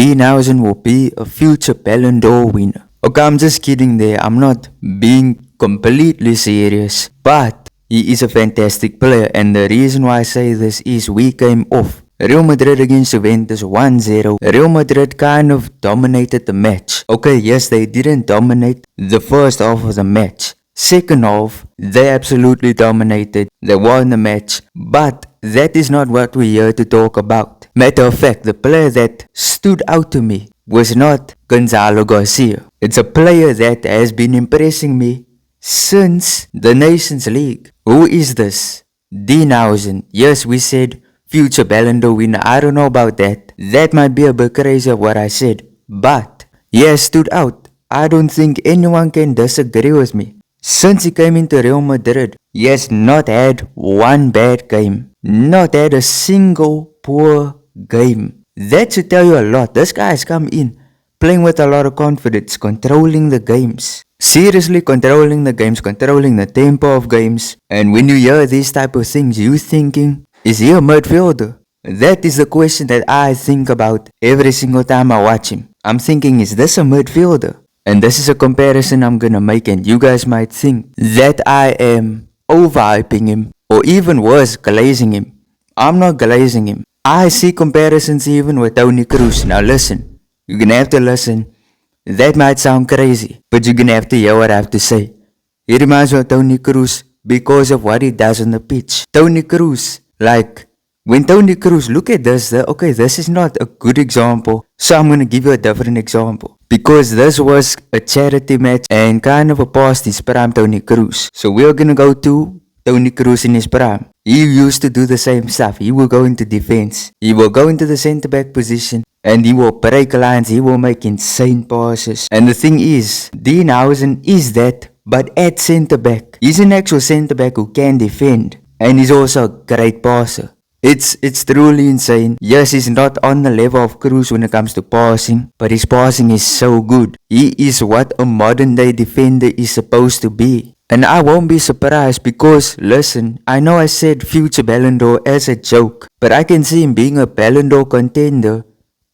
Dean Huijsen will be a future Ballon d'Or winner. Okay, I'm just kidding there. I'm not being completely serious. But he is a fantastic player, and the reason why I say this is we came off Real Madrid against Juventus 1-0. Real Madrid kind of dominated the match. Okay, yes, they didn't dominate the first half of the match. Second half, they absolutely dominated. They won the match. But that is not what we're here to talk about. Matter of fact, the player that stood out to me was not Gonzalo Garcia. It's a player that has been impressing me since the Nations League. Who is this? Dean Huijsen. Yes, we said future Ballon d'Or winner. I don't know about that. That might be a bit crazy of what I said. But he has stood out. I don't think anyone can disagree with me. Since he came into Real Madrid, he has not had one bad game. Not had a single poor game. That should tell you a lot. This guy has come in playing with a lot of confidence, controlling the games. Seriously controlling the games, controlling the tempo of games. And when you hear these type of things, you thinking, is he a midfielder? That is the question that I think about every single time I watch him. I'm thinking, is this a midfielder? And this is a comparison I'm gonna make, and you guys might think that I am overhyping him, or even worse, glazing him. I'm not glazing him. I see comparisons even with Toni Kroos. Now listen, you're gonna have to listen. That might sound crazy, but you're gonna have to hear what I have to say. He reminds me of Toni Kroos because of what he does on the pitch. Toni Kroos, like, when Toni Kroos, look at this, okay, this is not a good example, so I'm gonna give you a different example. Because this was a charity match and kind of a past his prime Toni Kroos. So we're gonna go to Toni Kroos in his prime. He used to do the same stuff. He will go into defense. He will go into the centre back position and he will break lines. He will make insane passes. And the thing is, Dean Huijsen is that, but at centre back. He's an actual centre back who can defend. And he's also a great passer. It's truly insane. Yes, he's not on the level of Kroos when it comes to passing, but his passing is so good. He is what a modern day defender is supposed to be. And I won't be surprised because, listen, I know I said future Ballon d'Or as a joke, but I can see him being a Ballon d'Or contender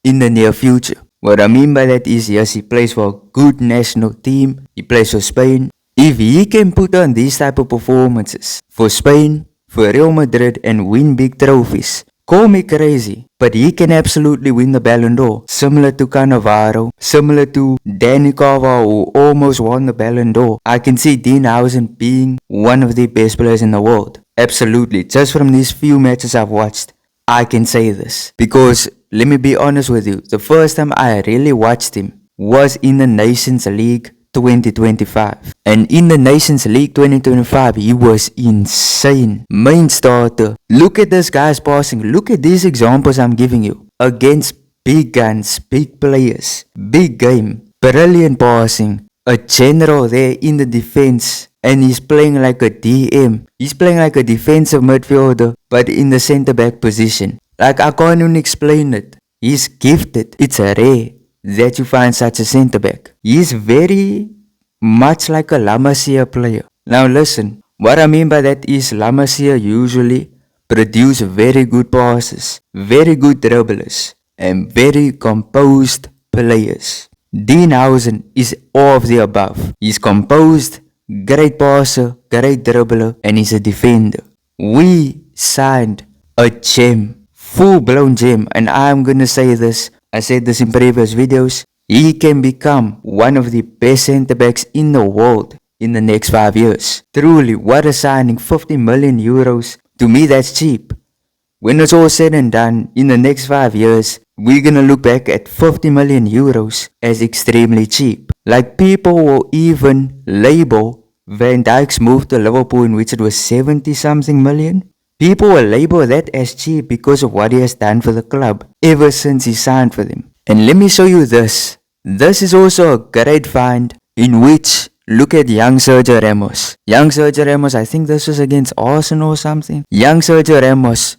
in the near future. What I mean by that is, yes, he plays for a good national team. He plays for Spain. If he can put on these type of performances for Spain, for Real Madrid, and win big trophies, call me crazy, but he can absolutely win the Ballon d'Or. Similar to Cannavaro, similar to Danny Carvajal, who almost won the Ballon d'Or. I can see Dean Huijsen being one of the best players in the world. Absolutely. Just from these few matches I've watched, I can say this. Because, let me be honest with you, the first time I really watched him was in the Nations League 2025. And in the Nations League 2025, he was insane. Main starter. Look at this guy's passing. Look at these examples I'm giving you. Against big guns, big players, big game, brilliant passing. A general there in the defense. And he's playing like a DM. He's playing like a defensive midfielder, but in the centre back position. Like, I can't even explain it. He's gifted. It's rare that you find such a centre back. He's very much like a La Masia player. Now listen, what I mean by that is La Masia usually produce very good passes, very good dribblers, and very composed players. Dean Huijsen is all of the above. He's composed, great passer, great dribbler, and he's a defender. We signed a gem, full-blown gem, and I'm gonna say this, I said this in previous videos, he can become one of the best centre backs in the world in the next 5 years. Truly, what a signing. 50 million euros. To me, that's cheap. When it's all said and done, in the next 5 years, we're gonna look back at 50 million euros as extremely cheap. Like, people will even label Van Dijk's move to Liverpool, in which it was 70 something million. People will label that as cheap because of what he has done for the club ever since he signed for them. And let me show you this. This is also a great find, in which, look at young Sergio Ramos. Young Sergio Ramos, I think this was against Arsenal or something. Young Sergio Ramos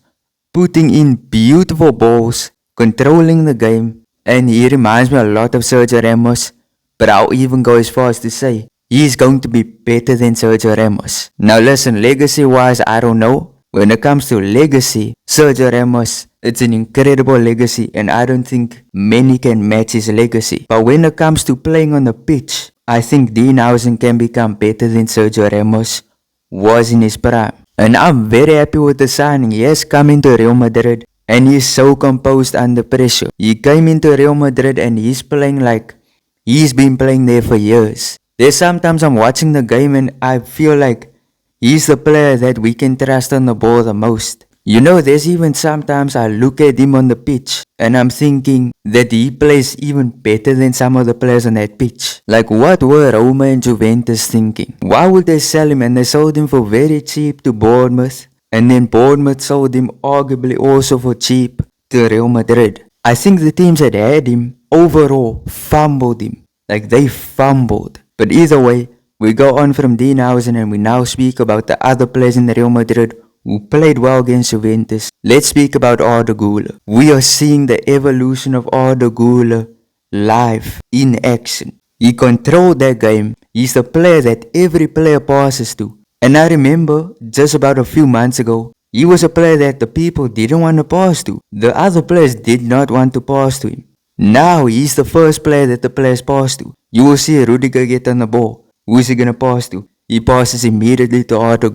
putting in beautiful balls, controlling the game, and he reminds me a lot of Sergio Ramos, but I'll even go as far as to say he's going to be better than Sergio Ramos. Now listen, legacy wise, I don't know. when it comes to legacy, Sergio Ramos, it's an incredible legacy and I don't think many can match his legacy. But when it comes to playing on the pitch, I think Dean Huijsen can become better than Sergio Ramos was in his prime. And I'm very happy with the signing. He has come into Real Madrid and he's so composed under pressure. He came into Real Madrid and he's playing like he's been playing there for years. There's sometimes I'm watching the game and I feel like he's the player that we can trust on the ball the most. You know, there's even sometimes I look at him on the pitch and I'm thinking that he plays even better than some of the players on that pitch. Like, what were Roma and Juventus thinking? Why would they sell him? And they sold him for very cheap to Bournemouth. And then Bournemouth sold him arguably also for cheap to Real Madrid. I think the teams that had him overall fumbled him. Like, they fumbled. But either way, we go on from Dean Huijsen and we now speak about the other players in Real Madrid who played well against Juventus. Let's speak about Arda. We are seeing the evolution of Arda live in action. He controlled that game. He's the player that every player passes to. And I remember just about a few months ago, he was a player that the people didn't want to pass to. The other players did not want to pass to him. Now he's the first player that the players pass to. You will see Rudiger get on the ball. Who is he going to pass to? He passes immediately to Arda.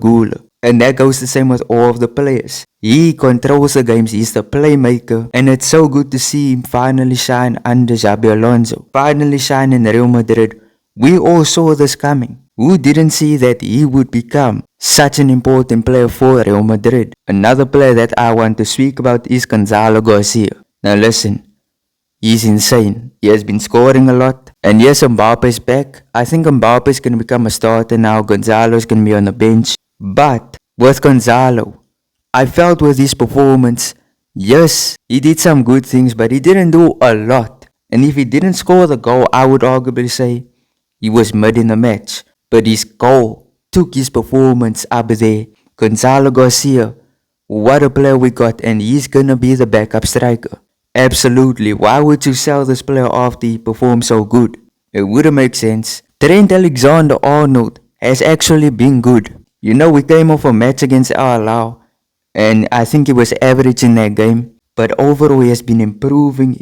And that goes the same with all of the players. He controls the games, he's the playmaker. And it's so good to see him finally shine under Xabi Alonso. Finally shine in Real Madrid. We all saw this coming. Who didn't see that he would become such an important player for Real Madrid? Another player that I want to speak about is Gonzalo. Now listen, he's insane. He has been scoring a lot. And yes, Mbappe's back. I think Mbappe's going to become a starter now. Gonzalo's going to be on the bench. But with Gonzalo, I felt with his performance, yes, he did some good things, but he didn't do a lot. And if he didn't score the goal, I would arguably say he was mid in the match. But his goal took his performance up there. Gonzalo, what a player we got, and he's gonna be the backup striker. Absolutely, why would you sell this player after he performed so good? It wouldn't make sense. Trent Alexander-Arnold has actually been good. You know, we came off a match against Al, and I think he was average in that game. But overall, he has been improving.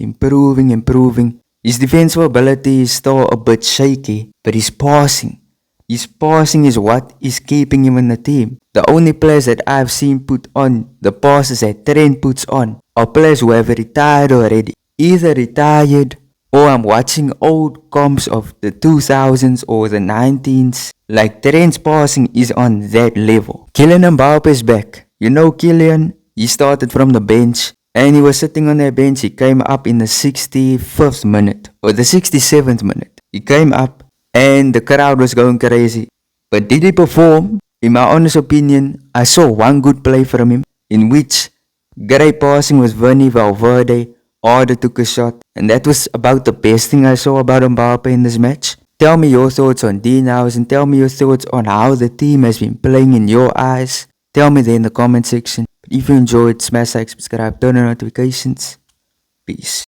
His defensive ability is still a bit shaky, but his passing is what is keeping him in the team. The only players that I've seen put on the passes that Trent puts on are players who have retired already. Either retired or I'm watching old comps of the 2000s or the 19s. Like, Trent's passing is on that level. Kylian Mbappé is back. You know Kylian, he started from the bench and he was sitting on that bench. He came up in the 65th minute or the 67th minute. He came up and the crowd was going crazy. But did he perform? In my honest opinion, I saw one good play from him in which great passing was Vini Valverde. Arda took a shot, and that was about the best thing I saw about Mbappé in this match. Tell me your thoughts on Dean Huijsen, tell me your thoughts on how the team has been playing in your eyes. Tell me there in the comment section. If you enjoyed, smash like, subscribe, turn on notifications. Peace.